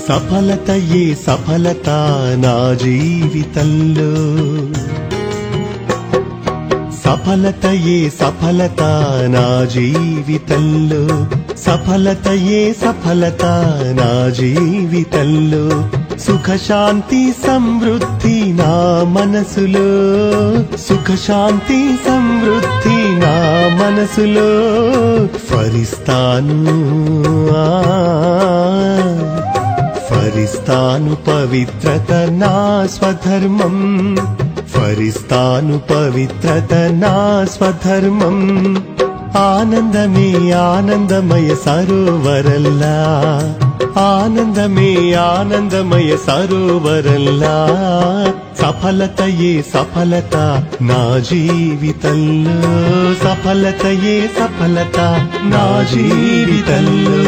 సఫలతయే సఫలత నా జీవితంలో, సఫలతయే సఫలత నా జీవితంలో, సఫలతయే సఫలత నా జీవితంలో, సుఖశాంతి సమృద్ధి నా మనసులో, సుఖశాంతి సమృద్ధి నా మనసులో ఫరిస్తాను, ఫరిస్తాను పవిత్రత నా స్వధర్మం, ఫరిస్తాను పవిత్రత నా స్వధర్మం. ఆనందమే ఆనందమయ సరోవరల్లా, ఆనందమే ఆనందమయ సరోవరల్లా, సఫలతయే సఫలత నా జీవితంలో, సఫలతయే సఫలత నా జీవితంలో.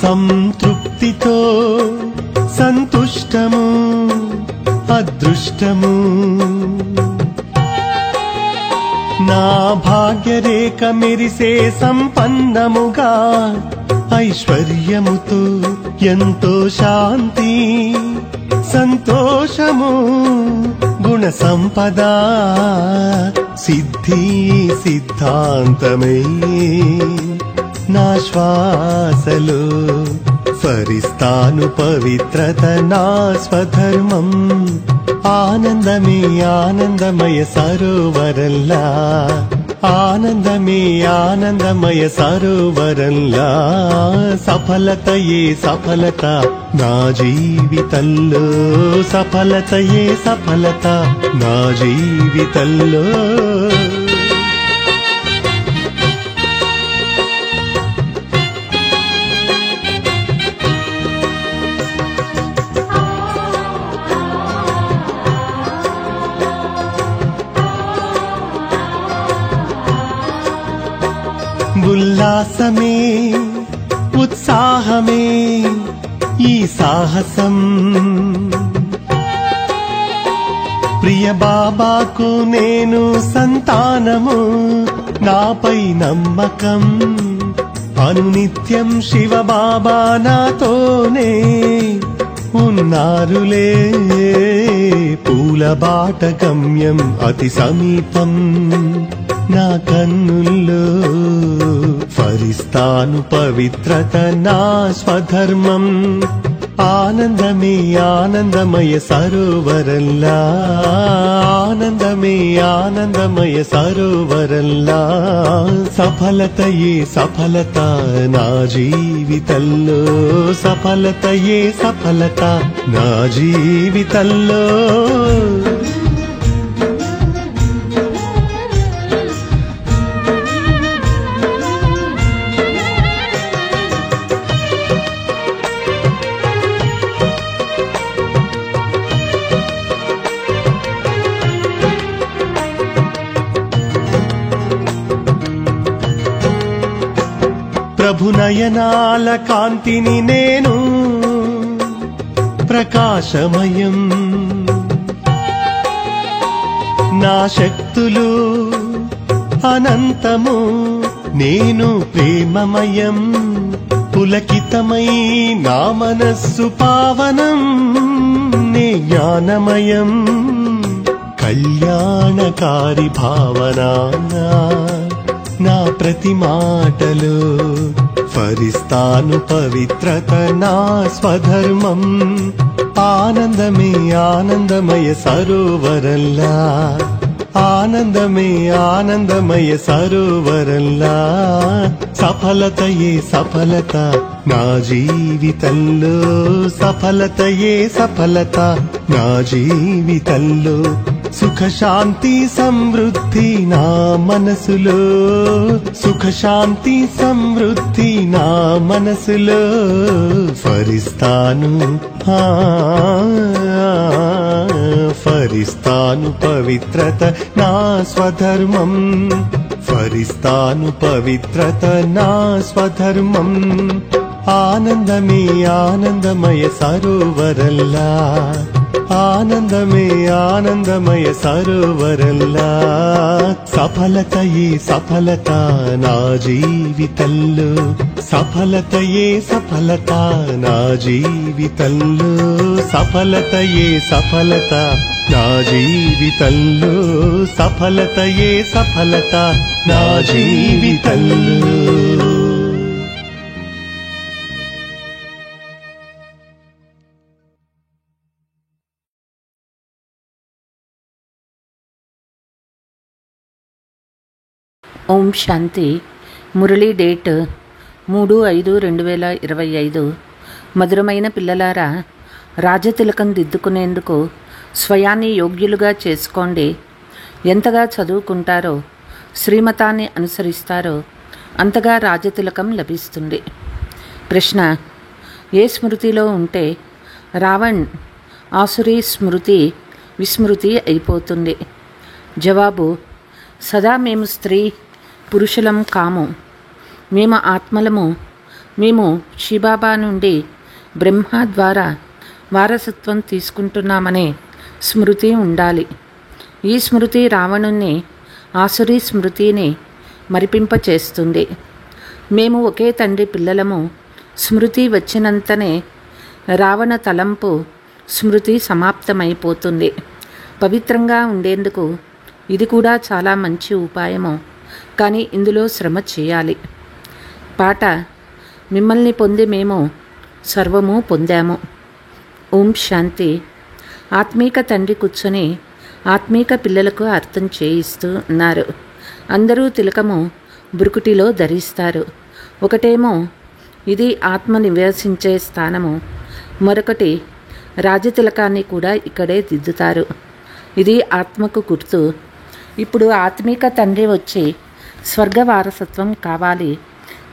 సంతృప్తితో సంతుష్టము అదృష్టము, నా భాగ్యరేఖ మెరిసే సంపన్నముగా, ఐశ్వర్యముతో ఎంతో శాంతి సంతోషము, గుణ సంపద సిద్ధి సిద్ధాంతమే నా శ్వాసలో, ఫరిస్తాను పవిత్రత నా స్వధర్మం. ఆనందమే ఆనందమయ సరోవరల్లా, ఆనందమే ఆనందమయ సరోవరల్లా, సఫలతయే సఫలత నా జీవితంలో, సఫలతయే సఫలత నా జీవితంలో. ఉల్లాసమే ఉత్సాహమే ఈ సాహసం, ప్రియ బాబాకు నేను సంతానము, నాపై నమ్మకం అనునిత్యం శివ బాబా నాతోనే ఉన్నారులే, పూల బాట గమ్యం అతి సమీపం నా కన్నుల్లో, ఫరిస్తాను పవిత్రత నా స్వధర్మం. ఆనందమే ఆనందమయ సరోవరల్లా, ఆనందమే ఆనందమయ సరోవరల్లా, సఫలతయే సఫలత నా జీవితంలో, సఫలతయే సఫలత నా జీవితంలో. ప్రభు నయనాల కాంతిని నేను, ప్రకాశమయం నా శక్తులు అనంతము, నేను ప్రేమమయం పులకితమై నా మనస్సు పావనం, నే జ్ఞానమయం కళ్యాణకారి భావన నా ప్రతి మాటలో, ఫరిస్తాను పవిత్రత నా స్వధర్మం. ఆనందమే ఆనందమయ సరోవరల్లా, ఆనందమే ఆనందమయ సరోవరల్లా, సఫలతయే సఫలత నా జీవితంలో, సఫలతయే సఫలత నా జీవితంలో, సుఖశాంతి సమృద్ధి నా మనసులో, సుఖశాంతి సమృద్ధి నా మనసులో, ఫరిస్తాను ఫరిస్తాను పవిత్రత నా స్వధర్మం. స్మరిస్తాను పవిత్రత నా స్వధర్మం. ఆనందమే ఆనందమయ సరోవరల్లా, ఆనందమే ఆనందమయ సరోవరల్లా. సఫలతయే సఫలత నా జీవితంలో, సఫలతయే సఫలత నా జీవితంలో, సఫలతయే సఫలత నా జీవితంలో, సఫలతయే సఫలత నా జీవితంలో. ఓం శాంతి. మురళీ డేట్ 3/5/2025. మధురమైన పిల్లలారా, రాజతిలకం దిద్దుకునేందుకు స్వయాన్ని యోగ్యులుగా చేసుకోండి. ఎంతగా చదువుకుంటారో, శ్రీమతాన్ని అనుసరిస్తారో అంతగా రాజతిలకం లభిస్తుంది. ప్రశ్న: ఏ స్మృతిలో ఉంటే రావణ్ ఆసురీ స్మృతి విస్మృతి అయిపోతుంది? జవాబు: సదా మేము స్త్రీ పురుషులం కాము, మేము ఆత్మలము. మేము శివబాబా నుండి బ్రహ్మ ద్వారా వారసత్వం తీసుకుంటున్నామనే స్మృతి ఉండాలి. ఈ స్మృతి రావణుణ్ణి ఆసురీ స్మృతిని మరిపింపచేస్తుంది. మేము ఒకే తండ్రి పిల్లలము. స్మృతి వచ్చినంతనే రావణ తలంపు స్మృతి సమాప్తమైపోతుంది. పవిత్రంగా ఉండేందుకు ఇది కూడా చాలా మంచి ఉపాయము, కానీ ఇందులో శ్రమ చేయాలి. పాట: మిమ్మల్ని పొంది మేము సర్వము పొందాము. ఓం శాంతి. ఆత్మీక తండ్రి కూర్చొని ఆత్మీక పిల్లలకు అర్థం చేయిస్తూ ఉన్నారు. అందరూ తిలకము బురుకుటిలో ధరిస్తారు. ఒకటేమో ఇది ఆత్మ నివసించే స్థానము, మరొకటి రాజతిలకాన్ని కూడా ఇక్కడే దిద్దుతారు. ఇది ఆత్మకు గుర్తు. ఇప్పుడు ఆత్మీక తండ్రి వచ్చి స్వర్గ వారసత్వం కావాలి,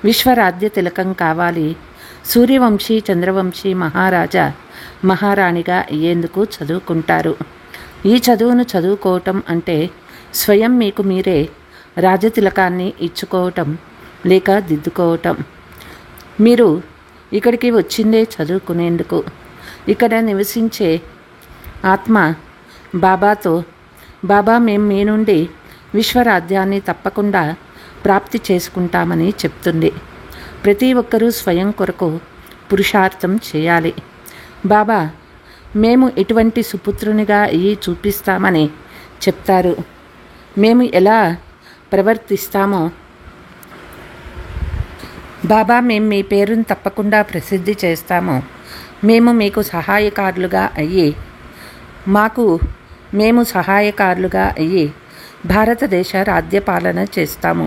విశ్వరాజ్య తిలకం కావాలి, సూర్యవంశీ చంద్రవంశీ మహారాజా మహారాణిగా అయ్యేందుకు చదువుకుంటారు. ఈ చదువును చదువుకోవటం అంటే స్వయం మీకు మీరే రాజతిలకాన్ని ఇచ్చుకోవటం లేక దిద్దుకోవటం. మీరు ఇక్కడికి వచ్చిందే చదువుకునేందుకు. ఇక్కడ నివసించే ఆత్మ బాబాతో, బాబా మేము మీ నుండి విశ్వరాజ్యాన్ని తప్పకుండా ప్రాప్తి చేసుకుంటామని చెప్తుంది. ప్రతి ఒక్కరూ స్వయం కొరకు పురుషార్థం చేయాలి. బాబా మేము ఇటువంటి సుపుత్రునిగా అయ్యి చూపిస్తామని చెప్తారు. మేము ఎలా ప్రవర్తిస్తామో, బాబా మేము మీ పేరును తప్పకుండా ప్రసిద్ధి చేస్తాము. మేము మీకు సహాయకారులుగా అయ్యి భారతదేశ రాజ్యపాలన చేస్తాము.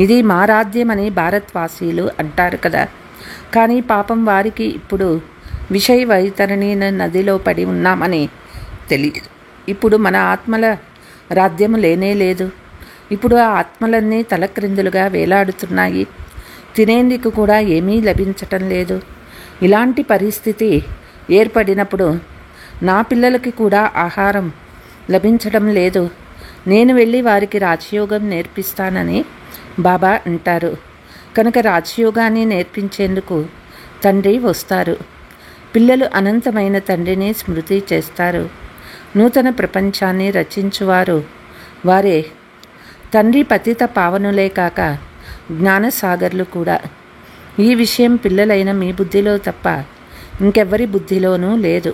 ఇది మా రాజ్యమని భారత్వాసీలు అంటారు కదా. కానీ పాపం వారికి ఇప్పుడు విషయ వైతరణి నదిలో పడి ఉన్నామని తెలియదు. ఇప్పుడు మన ఆత్మల రాజ్యము లేనే లేదు. ఇప్పుడు ఆ ఆత్మలన్నీ తలక్రిందులుగా వేలాడుతున్నాయి. తినేందుకు కూడా ఏమీ లభించటం లేదు. ఇలాంటి పరిస్థితి ఏర్పడినప్పుడు నా పిల్లలకి కూడా ఆహారం లభించడం లేదు. నేను వెళ్ళి వారికి రాజయోగం నేర్పిస్తానని బాబా అంటారు. కనుక రాజయోగాన్ని నేర్పించేందుకు తండ్రి వస్తారు. పిల్లలు అనంతమైన తండ్రిని స్మృతి చేస్తారు. నూతన ప్రపంచాన్ని రచించువారు వారే. తండ్రి పతిత పావనులే కాక జ్ఞానసాగర్లు కూడా. ఈ విషయం పిల్లలైన మీ బుద్ధిలో తప్ప ఇంకెవ్వరి బుద్ధిలోనూ లేదు.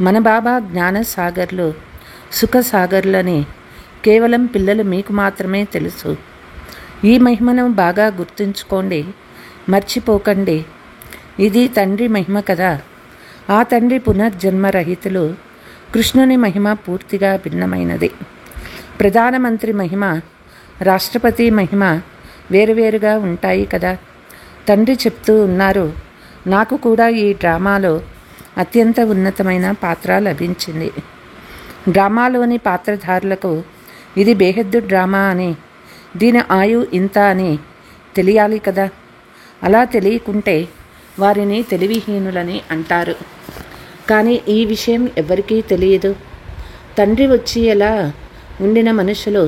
మన బాబా జ్ఞానసాగర్లు, సుఖసాగర్లని కేవలం పిల్లలు మీకు మాత్రమే తెలుసు. ఈ మహిమను బాగా గుర్తుంచుకోండి, మర్చిపోకండి. ఇది తండ్రి మహిమ కదా. ఆ తండ్రి పునర్జన్మరహితులు. కృష్ణుని మహిమ పూర్తిగా భిన్నమైనది. ప్రధానమంత్రి మహిమ, రాష్ట్రపతి మహిమ వేరువేరుగా ఉంటాయి కదా. తండ్రి చెప్తూ ఉన్నారు, నాకు కూడా ఈ డ్రామాలో అత్యంత ఉన్నతమైన పాత్ర లభించింది. డ్రామాలోని పాత్రధారులకు ఇది బేహద్దు డ్రామా అని, దీని ఆయు ఇంత అని తెలియాలి కదా. అలా తెలియకుంటే వారిని తెలివిహీనులని అంటారు. కానీ ఈ విషయం ఎవరికీ తెలియదు. తండ్రి వచ్చి ఎలా ఉండిన మనుషులు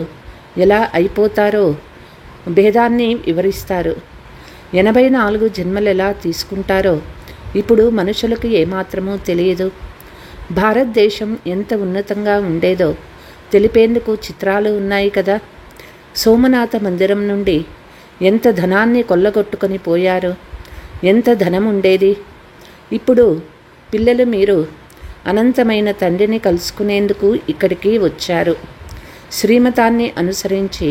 ఎలా అయిపోతారో భేదాన్ని వివరిస్తారు. 84 జన్మలు ఎలా తీసుకుంటారో ఇప్పుడు మనుషులకు ఏమాత్రమూ తెలియదు. భారతదేశం ఎంత ఉన్నతంగా ఉండేదో తెలిపేందుకు చిత్రాలు ఉన్నాయి కదా. సోమనాథ మందిరం నుండి ఎంత ధనాన్ని కొల్లగొట్టుకొని పోయారు. ఎంత ధనం ఉండేది. ఇప్పుడు పిల్లలు మీరు అనంతమైన తండ్రిని కలుసుకునేందుకు ఇక్కడికి వచ్చారు. శ్రీమతాన్ని అనుసరించి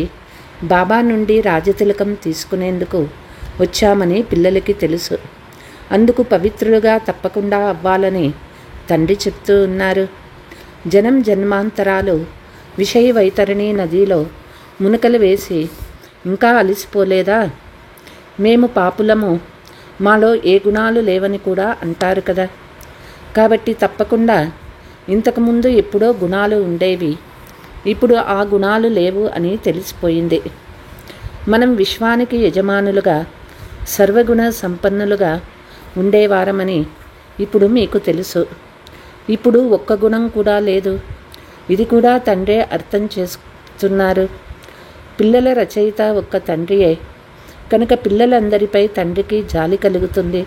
బాబా నుండి రాజతిలకం తీసుకునేందుకు వచ్చామని పిల్లలకి తెలుసు. అందుకు పవిత్రులుగా తప్పకుండా అవ్వాలని తండ్రి చెప్తూ ఉన్నారు. జనం జన్మాంతరాలు విషయ వైతరణి నదిలో మునకలు వేసి ఇంకా అలసిపోలేదా? మేము పాపులము, మాలో ఏ గుణాలు లేవని కూడా అంటారు కదా. కాబట్టి తప్పకుండా ఇంతకుముందు ఎప్పుడో గుణాలు ఉండేవి, ఇప్పుడు ఆ గుణాలు లేవు అని తెలిసిపోయింది. మనం విశ్వానికి యజమానులుగా సర్వగుణ సంపన్నులుగా ఉండేవారమని ఇప్పుడు మీకు తెలుసు. ఇప్పుడు ఒక్క గుణం కూడా లేదు. ఇది కూడా తండ్రే అర్థం చేస్తున్నారు. పిల్లల రచయిత ఒక్క తండ్రియే కనుక పిల్లలందరిపై తండ్రికి జాలి కలుగుతుంది.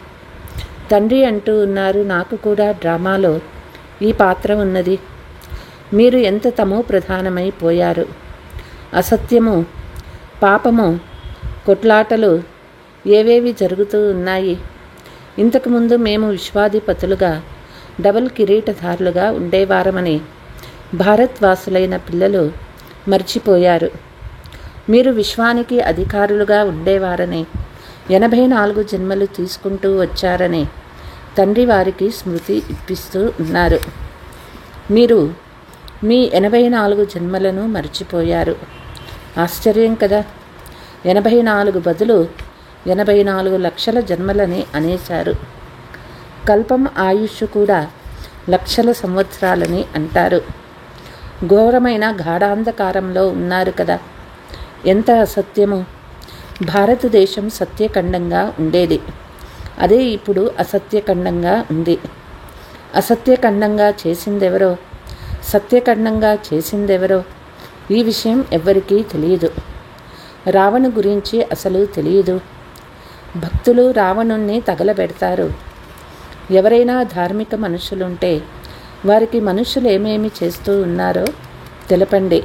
తండ్రి అంటూ ఉన్నారు, నాకు కూడా డ్రామాలో ఈ పాత్ర ఉన్నది. మీరు ఎంత తమో ప్రధానమైపోయారు. అసత్యము, పాపము, కొట్లాటలు ఏవేవి జరుగుతూ ఉన్నాయి. ఇంతకుముందు మేము విశ్వాధిపతులుగా డబుల్ కిరీటధారులుగా ఉండేవారమని భారత్వాసులైన పిల్లలు మర్చిపోయారు. మీరు విశ్వానికి అధికారులుగా ఉండేవారని 84 జన్మలు తీసుకుంటూ వచ్చారని తండ్రి వారికి స్మృతి ఇప్పిస్తూ ఉన్నారు. మీరు మీ 84 జన్మలను మర్చిపోయారు. ఆశ్చర్యం కదా. 84 బదులు 84 లక్షల జన్మలని అనేశారు. కల్పం ఆయుష్ కూడా లక్షల సంవత్సరాలని అంటారు. ఘోరమైన గాఢాంధకారంలో ఉన్నారు కదా. ఎంత అసత్యము. భారతదేశం సత్యఖండంగా ఉండేది, అదే ఇప్పుడు అసత్యఖండంగా ఉంది. అసత్యఖండంగా చేసిందెవరో, సత్యఖండంగా చేసిందెవరో ఈ విషయం ఎవ్వరికీ తెలియదు. రావణు గురించి అసలు తెలియదు. భక్తులు రావణుణ్ణి తగలబెడతారు. ఎవరైనా ధార్మిక మనుషులుంటే వారికి మనుషులు ఏమేమి చేస్తూ ఉన్నారో తెలపండి.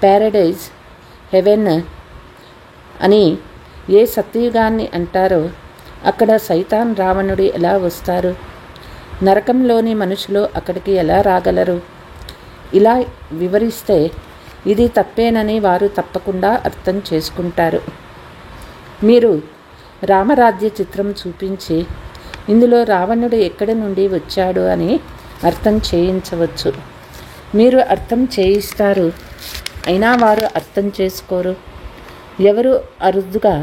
ప్యారడైజ్, హెవెన్ అని ఏ సత్యయుగాన్ని అంటారో అక్కడ సైతాన్ రావణుడు ఎలా వస్తారు? నరకంలోని మనుషులు అక్కడికి ఎలా రాగలరు? ఇలా వివరిస్తే ఇది తప్పేనని వారు తప్పకుండా అర్థం చేసుకుంటారు. మీరు రామరాజ్య చిత్రం చూపించి ఇందులో రావణుడు ఎక్కడి నుండి వచ్చాడు అని అర్థం చేయించవచ్చు. మీరు అర్థం చేయిస్తారు, అయినా వారు అర్థం చేసుకోరు. ఎవరు అరుదుగా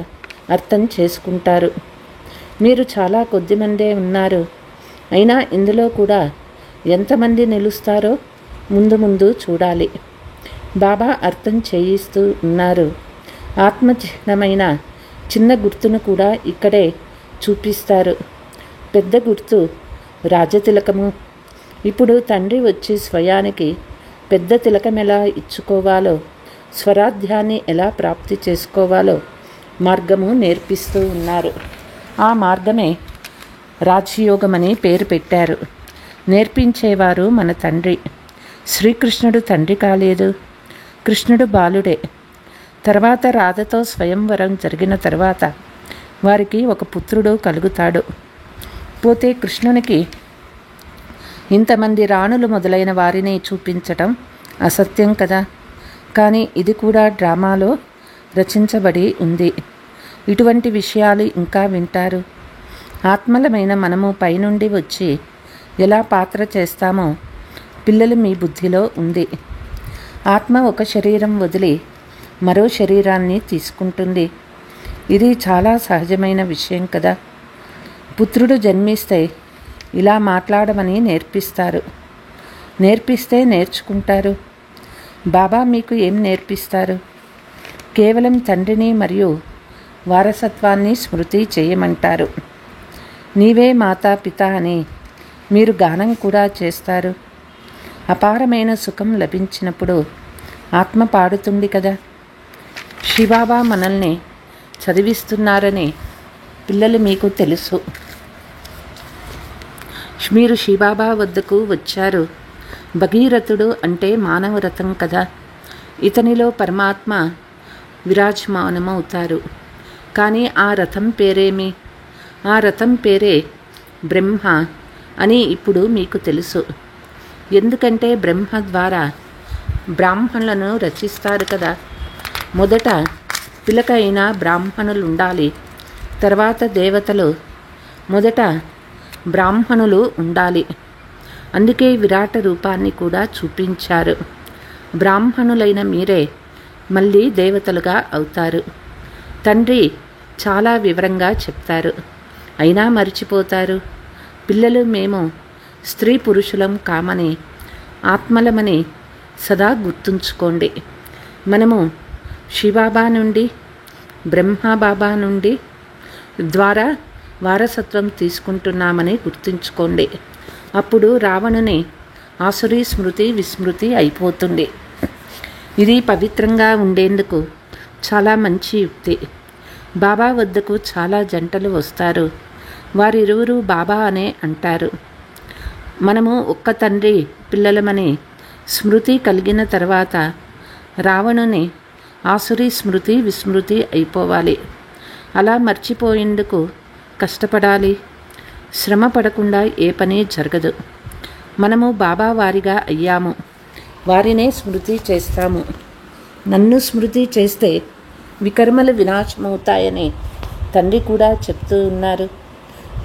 అర్థం చేసుకుంటారు. మీరు చాలా కొద్దిమందే ఉన్నారు, అయినా ఇందులో కూడా ఎంతమంది నిలుస్తారో ముందు ముందు చూడాలి. బాబా అర్థం చేయిస్తూ ఉన్నారు. ఆత్మచిహ్నమైన చిన్న గుర్తును కూడా ఇక్కడే చూపిస్తారు. పెద్ద గుర్తు రాజతిలకము. ఇప్పుడు తండ్రి వచ్చి స్వయానికి పెద్ద తిలకం ఎలా ఇచ్చుకోవాలో, స్వరాధ్యాన్ని ఎలా ప్రాప్తి చేసుకోవాలో మార్గము నేర్పిస్తూ ఉన్నారు. ఆ మార్గమే రాజయోగమని పేరు పెట్టారు. నేర్పించేవారు మన తండ్రి. శ్రీకృష్ణుడు తండ్రి కాలేదు, కృష్ణుడు బాలుడే. తర్వాత రాధతో స్వయంవరం జరిగిన తర్వాత వారికి ఒక పుత్రుడు కలుగుతాడు. పోతే కృష్ణునికి ఇంతమంది రాణులు మొదలైన వారిని చూపించటం అసత్యం కదా. కానీ ఇది కూడా డ్రామాలో రచించబడి ఉంది. ఇటువంటి విషయాలు ఇంకా వింటారు. ఆత్మలమైన మనము పైనుండి వచ్చి ఎలా పాత్ర చేస్తామో పిల్లలు మీ బుద్ధిలో ఉంది. ఆత్మ ఒక శరీరం వదిలి మరో శరీరాన్ని తీసుకుంటుంది. ఇది చాలా సహజమైన విషయం కదా. పుత్రుడు జన్మిస్తే ఇలా మాట్లాడమని నేర్పిస్తారు. నేర్పిస్తే నేర్చుకుంటారు. బాబా మీకు ఏం నేర్పిస్తారు? కేవలం తండ్రిని మరియు వారసత్వాన్ని స్మృతి చేయమంటారు. నీవే మాతా పిత అని మీరు గానం కూడా చేస్తారు. అపారమైన సుఖం లభించినప్పుడు ఆత్మ పాడుతుంది కదా. శివబాబా మనల్ని చదివిస్తున్నారని పిల్లలు మీకు తెలుసు. మీరు శివబాబా వద్దకు వచ్చారు. భగీరథుడు అంటే మానవ రథం కదా. ఇతనిలో పరమాత్మ విరాజమానమవుతారు. కానీ ఆ రథం పేరేమి? ఆ రథం పేరే బ్రహ్మ అని ఇప్పుడు మీకు తెలుసు. ఎందుకంటే బ్రహ్మ ద్వారా బ్రాహ్మణులను రచిస్తారు కదా. మొదట పిలక అయిన బ్రాహ్మణులు ఉండాలి, తర్వాత దేవతలు, మొదట బ్రాహ్మణులు ఉండాలి. అందుకే విరాట రూపాన్ని కూడా చూపించారు. బ్రాహ్మణులైన మీరే మళ్ళీ దేవతలుగా అవుతారు. తండ్రి చాలా వివరంగా చెప్తారు, అయినా మర్చిపోతారు. పిల్లలు మేము స్త్రీ పురుషులం కామని, ఆత్మలమని సదా గుర్తుంచుకోండి. మనము శివబాబా నుండి, బ్రహ్మబాబా నుండి ద్వారా వారసత్వం తీసుకుంటున్నామని గుర్తుంచుకోండి. అప్పుడు రావణుని ఆసురీ స్మృతి విస్మృతి అయిపోతుంది. ఇది పవిత్రంగా ఉండేందుకు చాలా మంచి యుక్తి. బాబా వద్దకు చాలా జంటలు వస్తారు. వారిరువురు బాబా అనే అంటారు. మనము ఒక్క తండ్రి పిల్లలమని స్మృతి కలిగిన తర్వాత రావణుని ఆసురీ స్మృతి విస్మృతి అయిపోవాలి. అలా మర్చిపోయేందుకు కష్టపడాలి. శ్రమ పడకుండా ఏ పని జరగదు. మనము బాబా వారిగా అయ్యాము, వారినే స్మృతి చేస్తాము. నన్ను స్మృతి చేస్తే వికర్మలు వినాశమవుతాయని తండ్రి కూడా చెప్తూ ఉన్నారు.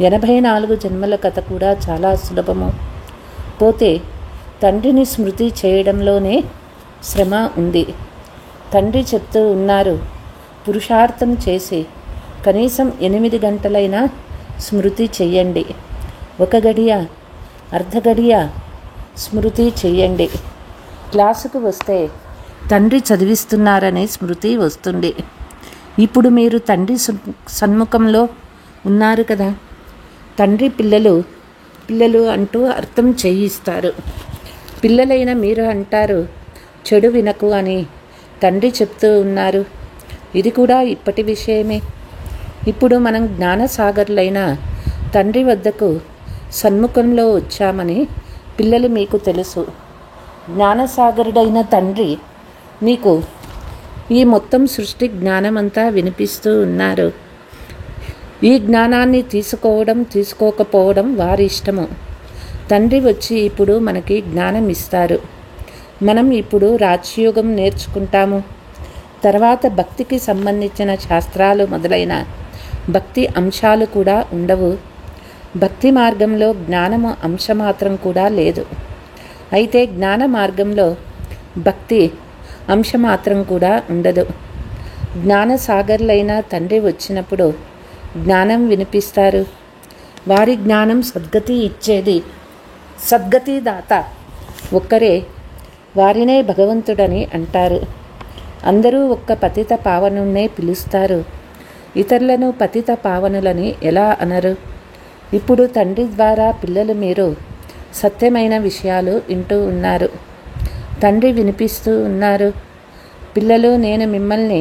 84 జన్మల కథ కూడా చాలా సులభము. పోతే తండ్రిని స్మృతి చేయడంలోనే శ్రమ ఉంది. తండ్రి చెప్తూ ఉన్నారు, పురుషార్థం చేసి కనీసం 8 గంటలైనా స్మృతి చెయ్యండి. 1 గడియ, అర్ధ గడియ స్మృతి చెయ్యండి. క్లాసుకు వస్తే తండ్రి చదివిస్తున్నారనే స్మృతి వస్తుంది. ఇప్పుడు మీరు తండ్రి సన్ముఖంలో ఉన్నారు కదా. తండ్రి పిల్లలు అంటూ అర్థం చేయిస్తారు. పిల్లలైన మీరు అంటారు, చెడు వినకు అని తండ్రి చెప్తూ ఉన్నారు. ఇది కూడా ఇప్పటి విషయమే. ఇప్పుడు మనం జ్ఞానసాగర్లైన తండ్రి వద్దకు సన్ముఖంలో వచ్చామని పిల్లలు మీకు తెలుసు. జ్ఞానసాగరుడైన తండ్రి మీకు ఈ మొత్తం సృష్టి జ్ఞానమంతా వినిపిస్తూ ఉన్నారు. ఈ జ్ఞానాన్ని తీసుకోవడం తీసుకోకపోవడం వారి ఇష్టము. తండ్రి వచ్చి ఇప్పుడు మనకి జ్ఞానం ఇస్తారు. మనం ఇప్పుడు రాజయోగం నేర్చుకుంటాము. తర్వాత భక్తికి సంబంధించిన శాస్త్రాలు మొదలైన భక్తి అంశాలు కూడా ఉండవు. భక్తి మార్గంలో జ్ఞానము అంశమాత్రం కూడా లేదు. అయితే జ్ఞాన మార్గంలో భక్తి అంశమాత్రం కూడా ఉండదు. జ్ఞానసాగర్లైన తండ్రి వచ్చినప్పుడు జ్ఞానం వినిపిస్తారు. వారి జ్ఞానం సద్గతి ఇచ్చేది. సద్గతి దాత ఒక్కరే. వారినే భగవంతుడని అంటారు. అందరూ ఒక్క పతిత పావనున్నే పిలుస్తారు. ఇతరులను పతిత పావనులని ఎలా అనరు? ఇప్పుడు తండ్రి ద్వారా పిల్లలు మీరు సత్యమైన విషయాలు వింటూ ఉన్నారు. తండ్రి వినిపిస్తూ ఉన్నారు. పిల్లలు, నేను మిమ్మల్ని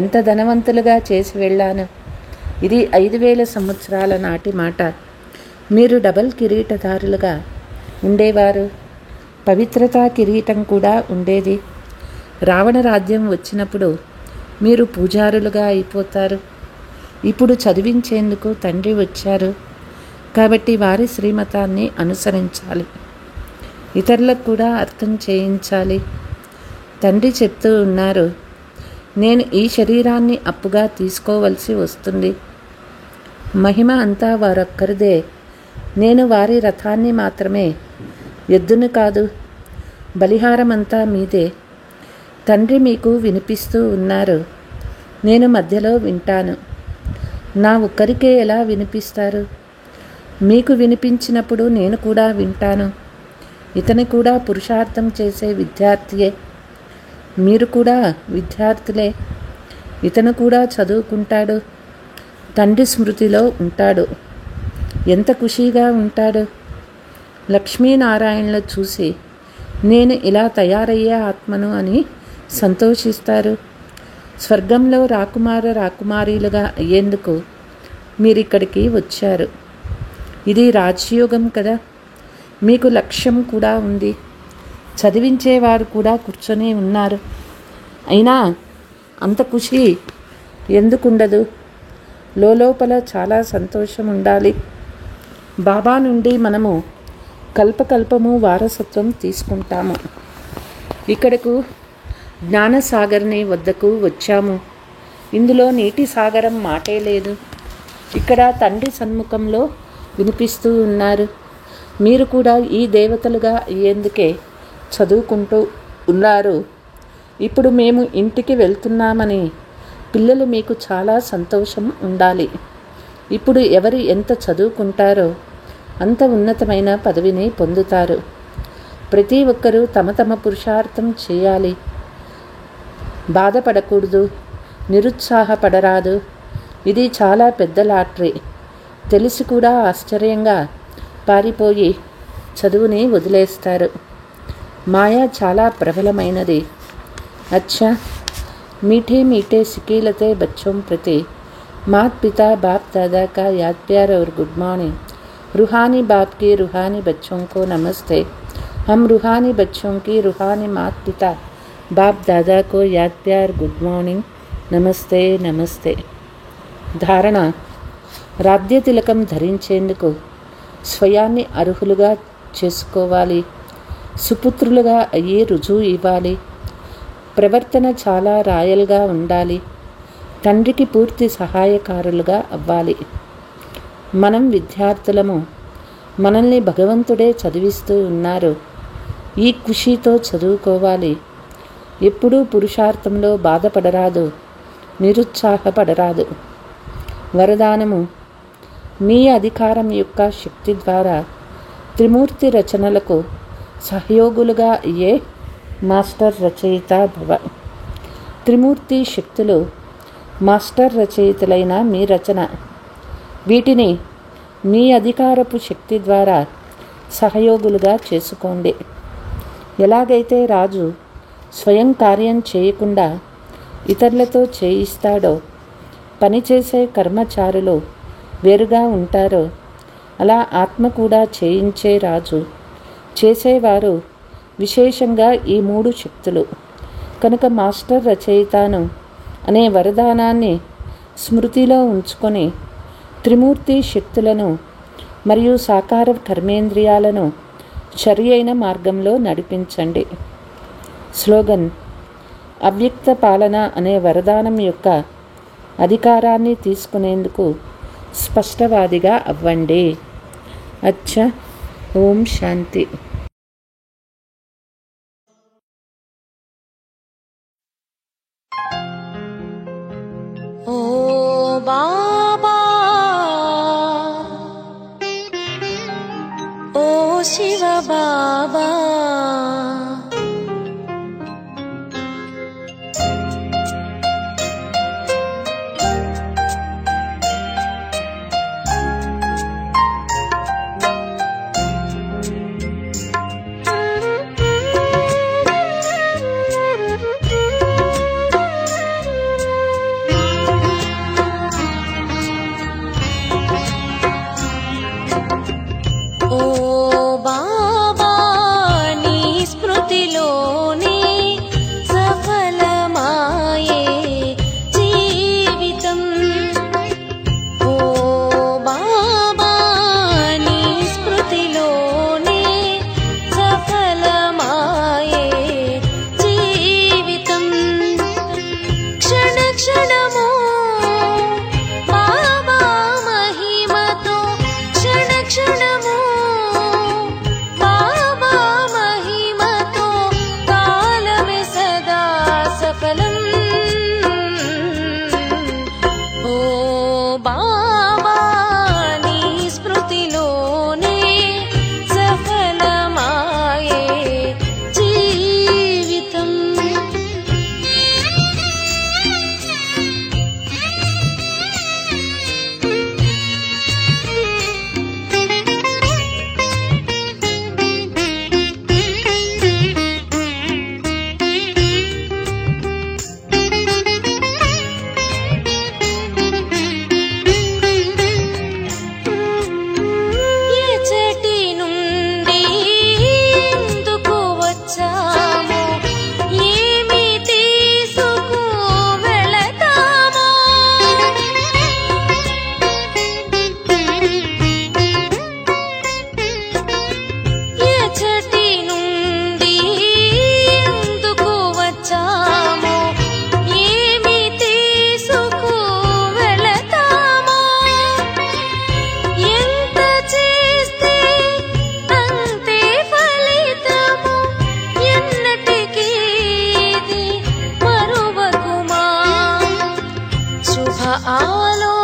ఎంత ధనవంతులుగా చేసి వెళ్ళాను. ఇది 5000 సంవత్సరాల నాటి మాట. మీరు డబల్ కిరీటదారులుగా ఉండేవారు. పవిత్రతా కిరీటం కూడా ఉండేది. రావణ రాజ్యం వచ్చినప్పుడు మీరు పూజారులుగా అయిపోతారు. ఇప్పుడు చదివించేందుకు తండ్రి వచ్చారు కాబట్టి వారి శ్రీమతాన్ని అనుసరించాలి. ఇతరులకు కూడా అర్థం చేయించాలి. తండ్రి చెప్తూ ఉన్నారు, నేను ఈ శరీరాన్ని అప్పుగా తీసుకోవలసి వస్తుంది. మహిమ అంతా వారొక్కరిదే. నేను వారి రథాన్ని మాత్రమే, ఎద్దును కాదు. బలిహారమంతా మీదే. తండ్రి మీకు వినిపిస్తూ ఉన్నారు. నేను మధ్యలో వింటాను. నా ఒక్కరికే ఎలా వినిపిస్తారు? మీకు వినిపించినప్పుడు నేను కూడా వింటాను. ఇతను కూడా పురుషార్థం చేసే విద్యార్థియే. మీరు కూడా విద్యార్థులే. ఇతను కూడా చదువుకుంటాడు. తండ్రి స్మృతిలో ఉంటాడు. ఎంత ఖుషీగా ఉంటాడు. లక్ష్మీనారాయణలు చూసి నేను ఇలా తయారయ్యే ఆత్మను అని సంతోషిస్తారు. స్వర్గంలో రాకుమార రాకుమారీలుగా అయ్యేందుకు మీరిక్కడికి వచ్చారు. ఇది రాజయోగం కదా. మీకు లక్ష్యం కూడా ఉంది. చదివించేవారు కూడా కూర్చొని ఉన్నారు. అయినా అంత ఖుషి ఎందుకుండదు? లోపల చాలా సంతోషం ఉండాలి. బాబా నుండి మనము కల్పకల్పము వారసత్వం తీసుకుంటాము. ఇక్కడకు జ్ఞానసాగర్ని వద్దకు వచ్చాము. ఇందులో నీటి సాగరం మాటే లేదు. ఇక్కడ తండ్రి సన్ముఖంలో వినిపిస్తూ ఉన్నారు. మీరు కూడా ఈ దేవతలుగా అయ్యేందుకే చదువుకుంటూ ఉన్నారు. ఇప్పుడు మేము ఇంటికి వెళ్తున్నామని పిల్లలు మీకు చాలా సంతోషం ఉండాలి. ఇప్పుడు ఎవరు ఎంత చదువుకుంటారో అంత ఉన్నతమైన పదవిని పొందుతారు. ప్రతి ఒక్కరూ తమ తమ పురుషార్థం చేయాలి. బాధపడకూడదు, నిరుత్సాహపడరాదు. ఇది చాలా పెద్ద లాటరీ. తెలిసి కూడా ఆశ్చర్యంగా పారిపోయి చదువుని వదిలేస్తారు. మాయ చాలా ప్రబలమైనది. अच्छा मीठे मीठे सिकीलते बच्चों प्रति मात पिता बाप दादा का याद प्यार और गुड मॉर्निंग। रूहानी बाप की रूहानी बच्चों को नमस्ते। हम रूहानी बच्चों की रूहानी मात पिता बाप दादा को याद प्यार गुड मॉर्निंग नमस्ते नमस्ते। ధారణ రాధ్య తిలకం ధరించేందుకు స్వయాన్ని అర్హులుగా చేసుకోవాలి. సుపుత్రులుగా అయ్యి రుజువు ఇవ్వాలి. ప్రవర్తన చాలా రాయల్గా ఉండాలి. తండ్రికి పూర్తి సహాయకారులుగా అవ్వాలి. మనం విద్యార్థులము. మనల్ని భగవంతుడే చదివిస్తూ ఉన్నారు. ఈ ఖుషీతో చదువుకోవాలి. ఎప్పుడూ పురుషార్థంలో బాధపడరాదు, నిరుత్సాహపడరాదు. వరదానము: మీ అధికారం యొక్క శక్తి ద్వారా త్రిమూర్తి రచనలకు సహయోగులుగా అయ్యే మాస్టర్ రచయిత భవ. త్రిమూర్తి శక్తులు మాస్టర్ రచయితలైన మీ రచన. వీటిని మీ అధికారపు శక్తి ద్వారా సహయోగులుగా చేసుకోండి. ఎలాగైతే రాజు స్వయం కార్యం చేయకుండా ఇతరులతో చేయిస్తాడో, పనిచేసే కర్మచారులు వేరుగా ఉంటారో, అలా ఆత్మ కూడా చేయించే రాజు, చేసేవారు విశేషంగా ఈ మూడు శక్తులు. కనుక మాస్టర్ రచయితను అనే వరదానాన్ని స్మృతిలో ఉంచుకొని త్రిమూర్తి శక్తులను మరియు సాకార కర్మేంద్రియాలను సరి అయిన మార్గంలో నడిపించండి. స్లోగన్: అవ్యక్త పాలన అనే వరదానం యొక్క అధికారాన్ని తీసుకునేందుకు స్పష్టవాదిగా అవ్వండి. అచ్చా, ఓం శాంతి. ओ बाबा ओ शिव बाबा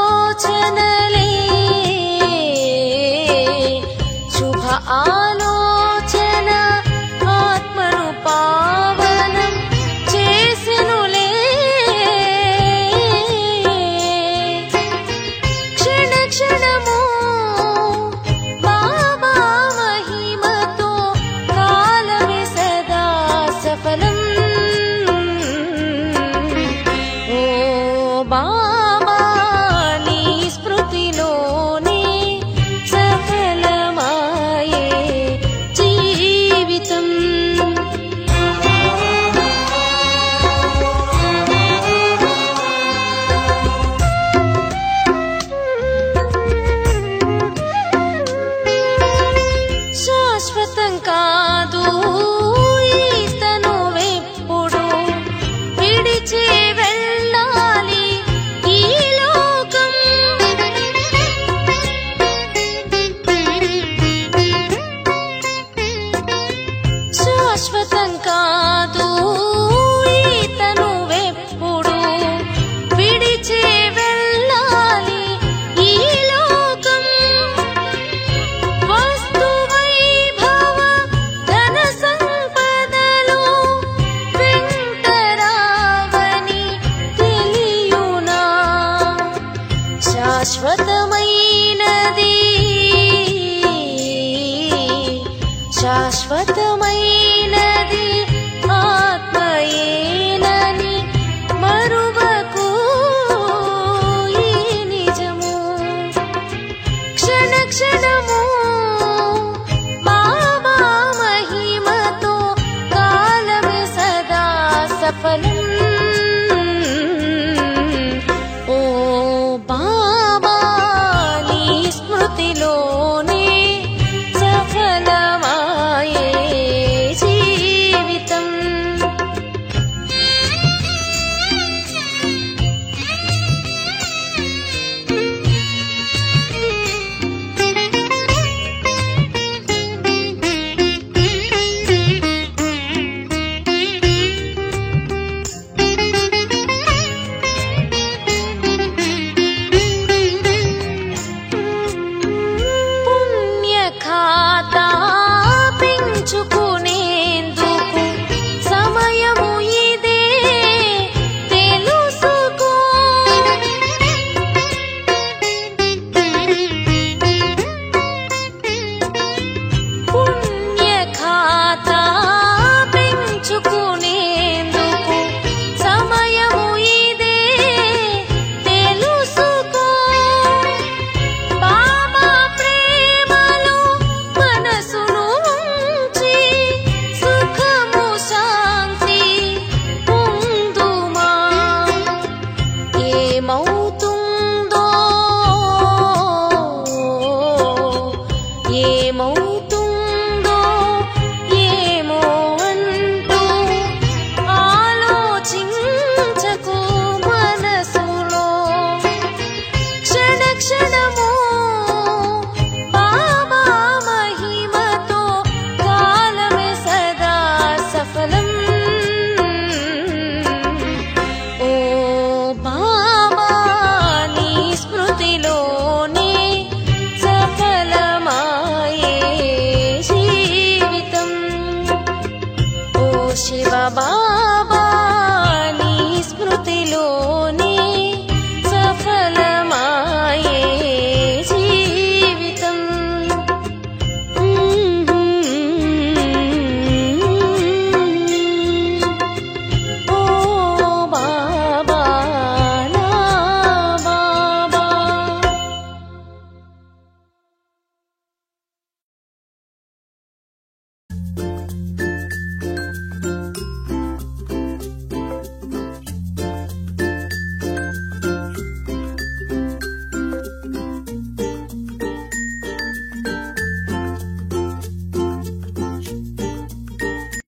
ఆలోచనలే శుభ ఆలోచన ఆత్మను పావనం చేసెనులే. క్షణ క్షణము బాబా మహిమతో కాలమే సదా సఫలం. ఓ బాబా నీ స్మృతిలోనే సఫలమాయే జీవితం. శాశ్వతం కాదు ఈతను వెప్పుడు విడిచి వెళ్ళాలి ఈ లోకం. శాశ్వతం కాదు ఈతను వెప్పుడు విడిచి వెళ్ళాలి ఈ లోకం. వస్తు వైభవ ధన సంపదలు వెంటరావని తెలియునా. శాశ్వతమైనది శాశ్వతమైనది ఆత్మయేనని మరువకు ఈ నిజము. క్షణ క్షణము బాబా మహిమతో కాలమే సదా సఫలం. ఓ బాబా నీ స్మృతిలోనే సఫలమాయే జీవితం. పుణ్యఖాతా పెంచుకునేందుకు సమయము ఇదే తెలుసుకో. పుణ్యఖాతా పెంచుకునేందుకు సమయము ఇదే తెలుసుకో. బాబా ప్రేమలో మనసును ఉంచి సుఖము శాంతి పొందుమా. ఏమవుతుందో ఏమవుతుందో ఏమో అంటూ ఆలోచించకు మనసులో. క్షణ క్షణము బాబా మహిమతో కాలమే సదా సఫలం. ఓ బాబా నీ స్మృతిలోనే సఫలమాయే జీవితం. ఓ శివ బాబా